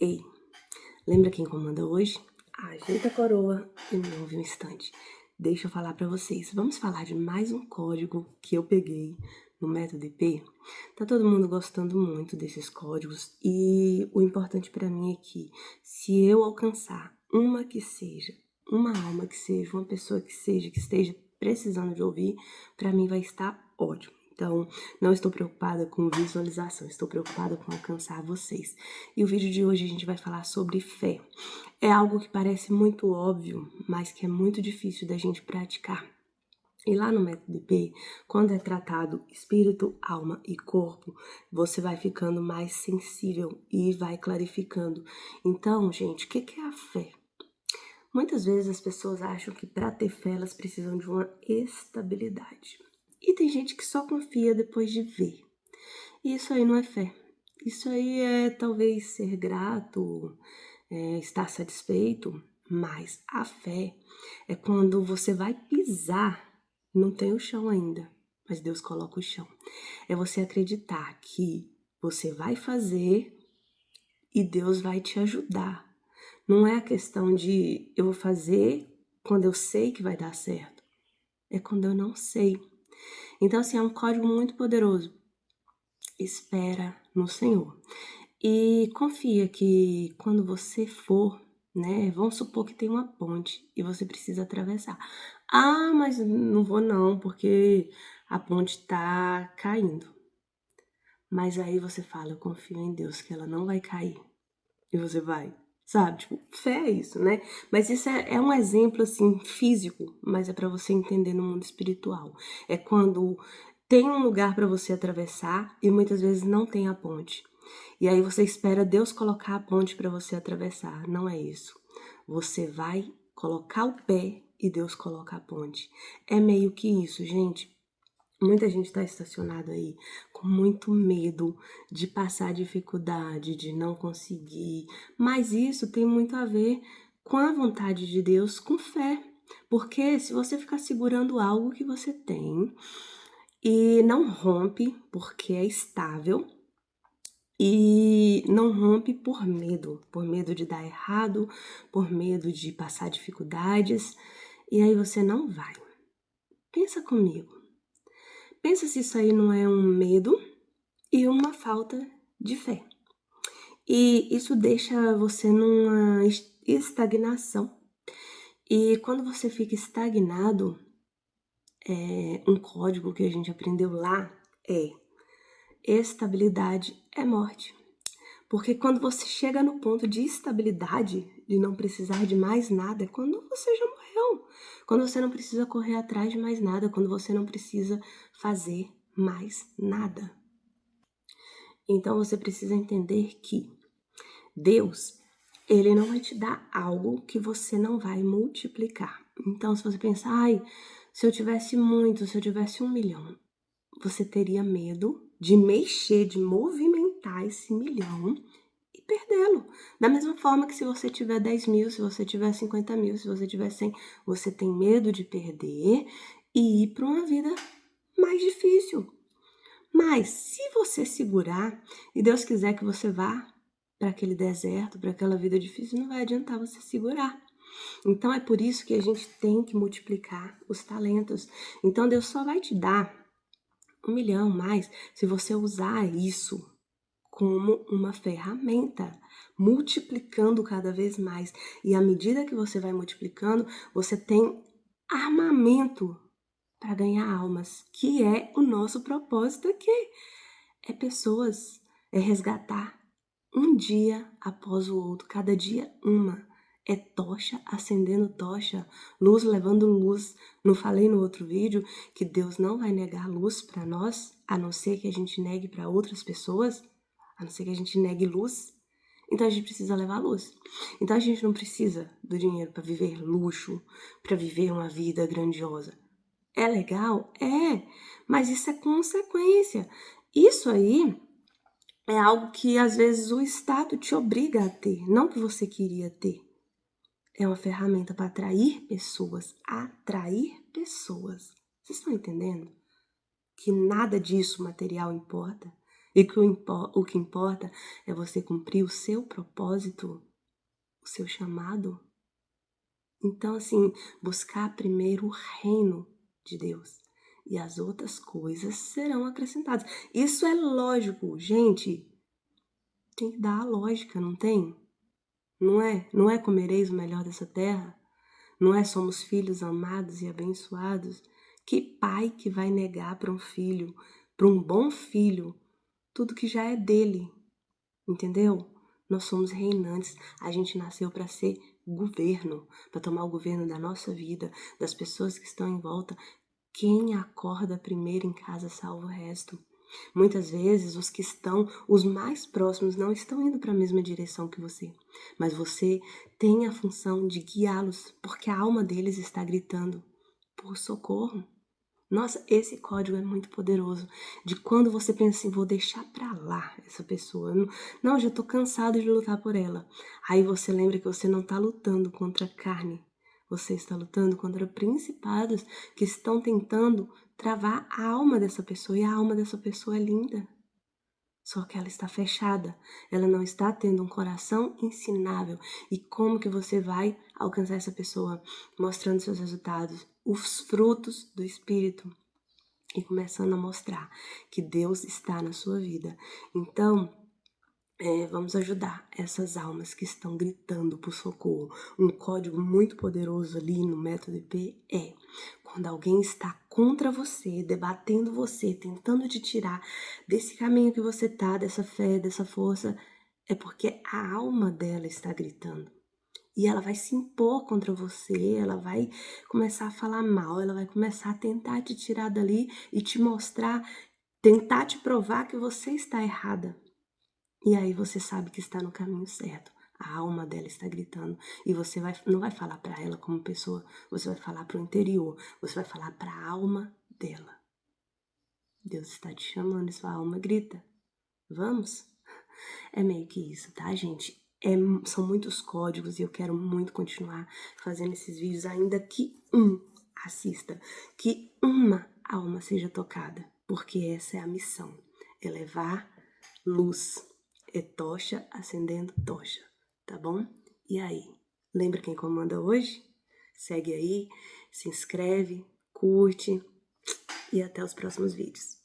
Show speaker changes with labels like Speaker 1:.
Speaker 1: Ei, lembra quem comanda hoje? Ajeita a coroa e me ouve um instante. Deixa eu falar pra vocês. Vamos falar de mais um código que eu peguei no método IP. Tá todo mundo gostando muito desses códigos e o importante pra mim é que se eu alcançar uma que seja, uma alma que seja, uma pessoa que seja, que esteja precisando de ouvir, pra mim vai estar ótimo. Então, não estou preocupada com visualização, estou preocupada com alcançar vocês. E o vídeo de hoje a gente vai falar sobre fé. É algo que parece muito óbvio, mas que é muito difícil da gente praticar. E lá no método IP, quando é tratado espírito, alma e corpo, você vai ficando mais sensível e vai clarificando. Então, gente, o que é a fé? Muitas vezes as pessoas acham que para ter fé elas precisam de uma estabilidade. E tem gente que só confia depois de ver. E isso aí não é fé. Isso aí é talvez ser grato, estar satisfeito, mas a fé é quando você vai pisar, não tem o chão ainda, mas Deus coloca o chão. É você acreditar que você vai fazer e Deus vai te ajudar. Não é a questão de eu vou fazer quando eu sei que vai dar certo. É quando eu não sei. Então, assim, é um código muito poderoso. Espera no Senhor. E confia que quando você for, né? Vamos supor que tem uma ponte e você precisa atravessar. Ah, mas não vou não, porque a ponte tá caindo. Mas aí você fala, eu confio em Deus que ela não vai cair. E você vai, sabe? Tipo, fé é isso, né? Mas isso é um exemplo, assim, físico, mas é para você entender no mundo espiritual. É quando tem um lugar para você atravessar e muitas vezes não tem a ponte. E aí você espera Deus colocar a ponte para você atravessar. Não é isso. Você vai colocar o pé e Deus coloca a ponte. É meio que isso, gente. Muita gente está estacionado aí com muito medo de passar dificuldade, de não conseguir. Mas isso tem muito a ver com a vontade de Deus, com fé. Porque se você ficar segurando algo que você tem e não rompe, porque é estável, e não rompe por medo de dar errado, por medo de passar dificuldades, e aí você não vai. Pensa comigo. Pensa se isso aí não é um medo e uma falta de fé. E isso deixa você numa estagnação. E quando você fica estagnado, um código que a gente aprendeu lá é: estabilidade é morte. Porque quando você chega no ponto de estabilidade, de não precisar de mais nada, é quando você já morreu. Quando você não precisa correr atrás de mais nada, quando você não precisa fazer mais nada. Então você precisa entender que Deus, ele não vai te dar algo que você não vai multiplicar. Então, se você pensar, ai, se eu tivesse muito, se eu tivesse 1 milhão, você teria medo de mexer, de movimentar esse 1 milhão e perdê-lo. Da mesma forma que se você tiver 10 mil, se você tiver 50 mil, se você tiver 100, você tem medo de perder e ir para uma vida mais difícil. Mas se você segurar e Deus quiser que você vá para aquele deserto, para aquela vida difícil, não vai adiantar você segurar. Então é por isso que a gente tem que multiplicar os talentos. Então Deus só vai te dar 1 milhão mais se você usar isso como uma ferramenta, multiplicando cada vez mais. E à medida que você vai multiplicando, você tem armamento para ganhar almas, que é o nosso propósito aqui. É pessoas, é resgatar um dia após o outro, cada dia uma. É tocha acendendo tocha, luz levando luz. Não falei no outro vídeo que Deus não vai negar luz para nós, a não ser que a gente negue para outras pessoas, a não ser que a gente negue luz. Então a gente precisa levar luz. Então a gente não precisa do dinheiro para viver luxo, para viver uma vida grandiosa. É legal? É, mas isso é consequência. Isso aí é algo que às vezes o Estado te obriga a ter, não que você queria ter. É uma ferramenta para atrair pessoas, atrair pessoas. Vocês estão entendendo? Que nada disso material importa. E que o que importa é você cumprir o seu propósito, o seu chamado. Então, assim, buscar primeiro o reino de Deus e as outras coisas serão acrescentadas. Isso é lógico, gente. Tem que dar a lógica, não tem? Não é? Não é comereis o melhor dessa terra? Não é somos filhos amados e abençoados? Que pai que vai negar para um filho, para um bom filho, tudo que já é dele? Entendeu? Nós somos reinantes. A gente nasceu para ser governo, para tomar o governo da nossa vida, das pessoas que estão em volta. Quem acorda primeiro em casa salva o resto. Muitas vezes os mais próximos não estão indo para a mesma direção que você, mas você tem a função de guiá-los, porque a alma deles está gritando por socorro. Nossa, esse código é muito poderoso. De quando você pensa assim, vou deixar pra lá essa pessoa. Não, já tô cansado de lutar por ela. Aí você lembra que você não tá lutando contra a carne. Você está lutando contra principados que estão tentando travar a alma dessa pessoa. E a alma dessa pessoa é linda. Só que ela está fechada. Ela não está tendo um coração ensinável. E como que você vai alcançar essa pessoa? Mostrando seus resultados, os frutos do Espírito. E começando a mostrar que Deus está na sua vida. Então, vamos ajudar essas almas que estão gritando por socorro. Um código muito poderoso ali no método IP é quando alguém está contra você, debatendo você, tentando te tirar desse caminho que você tá, dessa fé, dessa força, é porque a alma dela está gritando. E ela vai se impor contra você, ela vai começar a falar mal, ela vai começar a tentar te tirar dali e te mostrar, tentar te provar que você está errada. E aí você sabe que está no caminho certo. A alma dela está gritando e você não vai falar para ela como pessoa, você vai falar para o interior, você vai falar para a alma dela. Deus está te chamando e sua alma grita. Vamos? É meio que isso, tá, gente? São muitos códigos e eu quero muito continuar fazendo esses vídeos, ainda que assista, que uma alma seja tocada, porque essa é a missão, é levar luz, é tocha acendendo tocha, tá bom? E aí, lembra quem comanda hoje? Segue aí, se inscreve, curte e até os próximos vídeos.